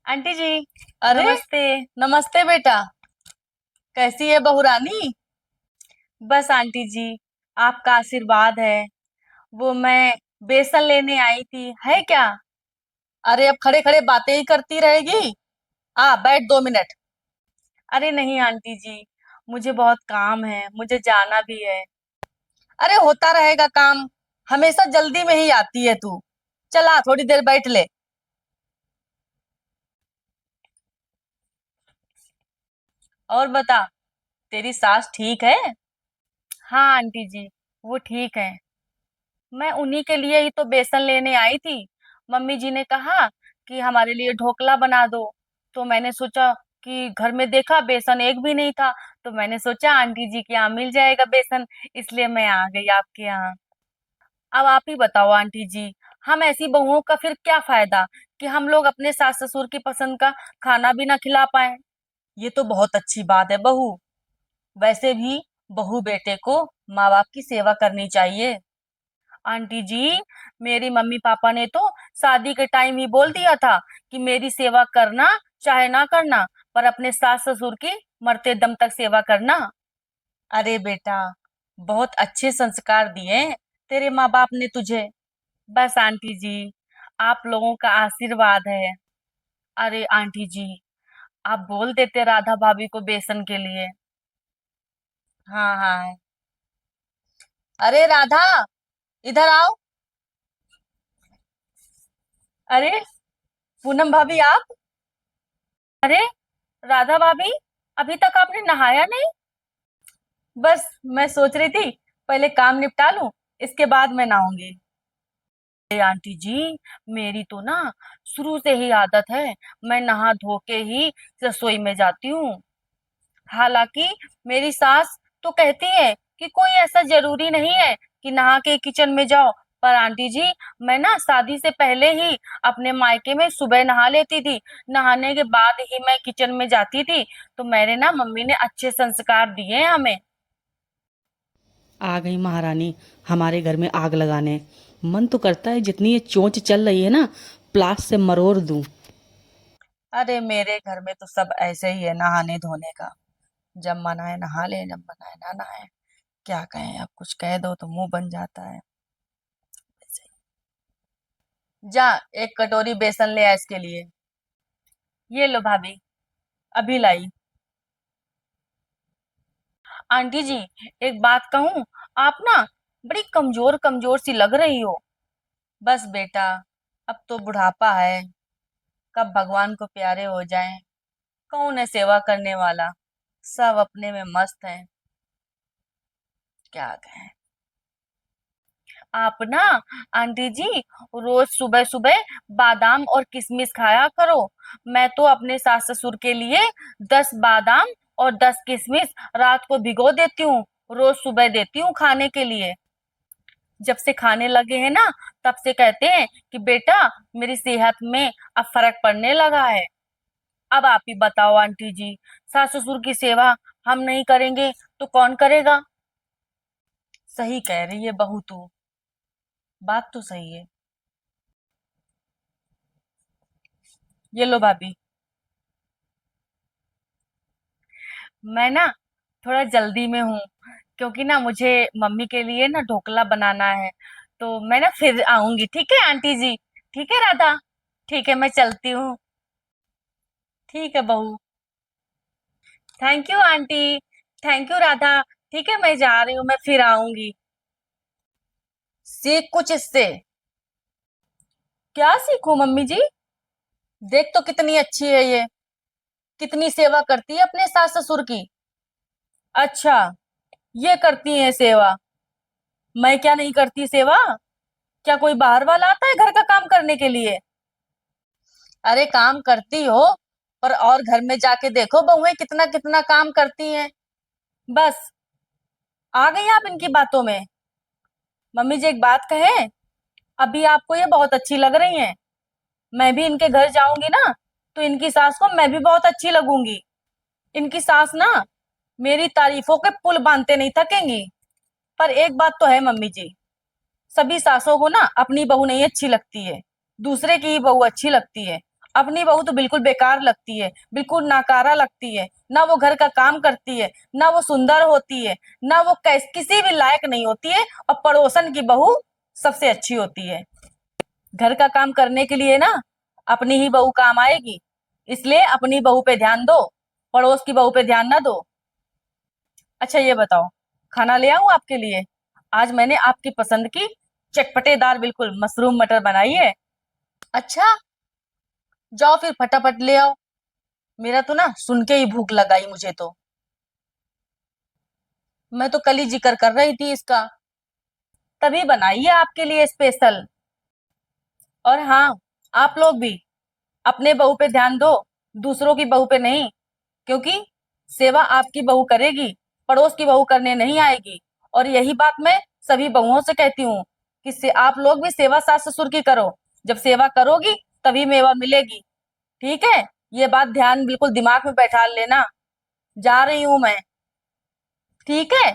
Aunty जी। अरे, नमस्ते। नमस्ते बेटा। कैसी है बहू रानी? बस आंटी जी, आपका आशीर्वाद है। वो मैं बेसन लेने आई थी, है क्या? अरे, अब खड़े खड़े बातें ही करती रहेगी। आ बैठ 2 मिनट। अरे नहीं आंटी जी, मुझे बहुत काम है, मुझे जाना भी है। अरे, होता रहेगा काम। हमेशा जल्दी में ही आती है तू। चला, थोड़ी देर बैठ ले। और बता, तेरी सास ठीक है? हाँ आंटी जी, वो ठीक है। मैं उन्हीं के लिए ही तो बेसन लेने आई थी। मम्मी जी ने कहा कि हमारे लिए ढोकला बना दो। तो मैंने सोचा कि घर में देखा बेसन एक भी नहीं था। तो मैंने सोचा आंटी जी के यहाँ मिल जाएगा बेसन, इसलिए मैं आ गई आपके यहाँ। अब आप ही बताओ आंटी जी, हम ऐसी बहुओं का फिर क्या फायदा कि हम लोग अपने सास ससुर की पसंद का खाना भी ना खिला पाए। ये तो बहुत अच्छी बात है बहू। वैसे भी बहू बेटे को माँ बाप की सेवा करनी चाहिए। आंटी जी, मेरी मम्मी पापा ने तो शादी के टाइम ही बोल दिया था कि मेरी सेवा करना चाहे ना करना, पर अपने सास ससुर की मरते दम तक सेवा करना। अरे बेटा, बहुत अच्छे संस्कार दिए हैं तेरे माँ बाप ने तुझे। बस आंटी जी, आप लोगों का आशीर्वाद है। अरे आंटी जी, आप बोल देते राधा भाभी को बेसन के लिए। हाँ हाँ। अरे राधा, इधर आओ। अरे, पूनम भाभी आप? अरे राधा भाभी, अभी तक आपने नहाया नहीं? बस मैं सोच रही थी पहले काम निपटा लूं, इसके बाद मैं नहाऊंगी। अरे आंटी जी, मेरी तो ना शुरू से ही आदत है, मैं नहा धो के ही रसोई में जाती हूँ। हालांकि मेरी सास तो कहती है कि कोई ऐसा जरूरी नहीं है कि नहा के किचन में जाओ। पर आंटी जी, मैं ना शादी से पहले ही अपने मायके में सुबह नहा लेती थी। नहाने के बाद ही मैं किचन में जाती थी। तो मेरे ना मम्मी ने अच्छे संस्कार दिए हैं हमें। आ गई महारानी हमारे घर में आग लगाने। मन तो करता है जितनी ये चोंच चल रही है ना, प्लास से मरोड़ दूं। अरे, मेरे घर में तो सब ऐसे ही है नहाने धोने का। जब मन आए नहा ले, जब मन आए ना नहाए। क्या कहें, अब कुछ कह दो तो मुंह बन जाता है। ऐसे ही। जा, एक कटोरी बेसन ले आ इसके लिए। ये लो भाभी। अभी लाई। आंटी जी, एक बात कहूँ, आप ना बड़ी कमजोर कमजोर सी लग रही हो। बस बेटा, अब तो बुढ़ापा है। कब भगवान को प्यारे हो जाएं। कौन है सेवा करने वाला। सब अपने में मस्त हैं। क्या कहें। आप ना आंटी जी रोज सुबह सुबह बादाम और किशमिश खाया करो। मैं तो अपने सास ससुर के लिए 10 बादाम और 10 किशमिश रात को भिगो देती हूँ। रोज सुबह देती हूँ खाने के लिए। जब से खाने लगे हैं ना, तब से कहते हैं कि बेटा, मेरी सेहत में अब फर्क पड़ने लगा है। अब आप ही बताओ आंटी जी, सास ससुर की सेवा हम नहीं करेंगे तो कौन करेगा? सही कह रही है बहू तू। बात तो सही है। ये लो भाभी। मैं ना थोड़ा जल्दी में हूँ, क्योंकि ना मुझे मम्मी के लिए ना ढोकला बनाना है। तो मैं ना फिर आऊंगी, ठीक है आंटी जी? ठीक है राधा? ठीक है, मैं चलती हूँ। ठीक है बहू। Thank you aunty. Thank you Radha. ठीक है, मैं जा रही हूँ, मैं फिर आऊंगी। सीख कुछ इससे। क्या सीखूं मम्मी जी? देख तो कितनी अच्छी है ये। कितनी सेवा करती है अपने सास ससुर की। अच्छा, ये करती है सेवा। मैं क्या नहीं करती सेवा? क्या कोई बाहर वाला आता है घर का काम करने के लिए? अरे, काम करती हो, पर और घर में जाके देखो बहुएं कितना कितना काम करती हैं। बस, आ गई आप इनकी बातों में। मम्मी जी, एक बात कहें। अभी आपको ये बहुत अच्छी लग रही हैं। मैं भी इनके घर जाऊंगी ना, तो इनकी सास को मैं भी बहुत अच्छी लगूंगी। इनकी सास ना मेरी तारीफों के पुल बांधते नहीं थकेंगी। पर एक बात तो है मम्मी जी, सभी सासों को ना अपनी बहू नहीं अच्छी लगती है, दूसरे की ही बहू अच्छी लगती है। अपनी बहू तो बिल्कुल बेकार लगती है, बिल्कुल नाकारा लगती है। ना वो घर का काम करती है, ना वो सुंदर होती है, ना वो किसी भी लायक नहीं होती है। और पड़ोसन की बहू सबसे अच्छी होती है। घर का काम करने के लिए ना अपनी ही बहू काम आएगी, इसलिए अपनी बहू पे ध्यान दो, पड़ोस की बहू पे ध्यान ना दो। अच्छा ये बताओ, खाना ले आऊं आपके लिए? आज मैंने आपकी पसंद की चटपटेदार बिल्कुल मशरूम मटर बनाई है। अच्छा, जाओ फिर फटाफट ले आओ। मेरा तो ना सुन के ही भूख लगाई मुझे तो। मैं तो कल ही जिक्र कर रही थी इसका, तभी बनाई है आपके लिए स्पेशल। और हाँ, आप लोग भी अपने बहू पे ध्यान दो, दूसरों की बहू पे नहीं। क्योंकि सेवा आपकी बहू करेगी, पड़ोस की बहू करने नहीं आएगी। और यही बात मैं सभी बहुओं से कहती हूँ कि आप लोग भी सेवा सास ससुर की करो। जब सेवा करोगी तभी मेवा मिलेगी। ठीक है, ये बात ध्यान बिल्कुल दिमाग में बैठा लेना। जा रही हूं मैं। ठीक है।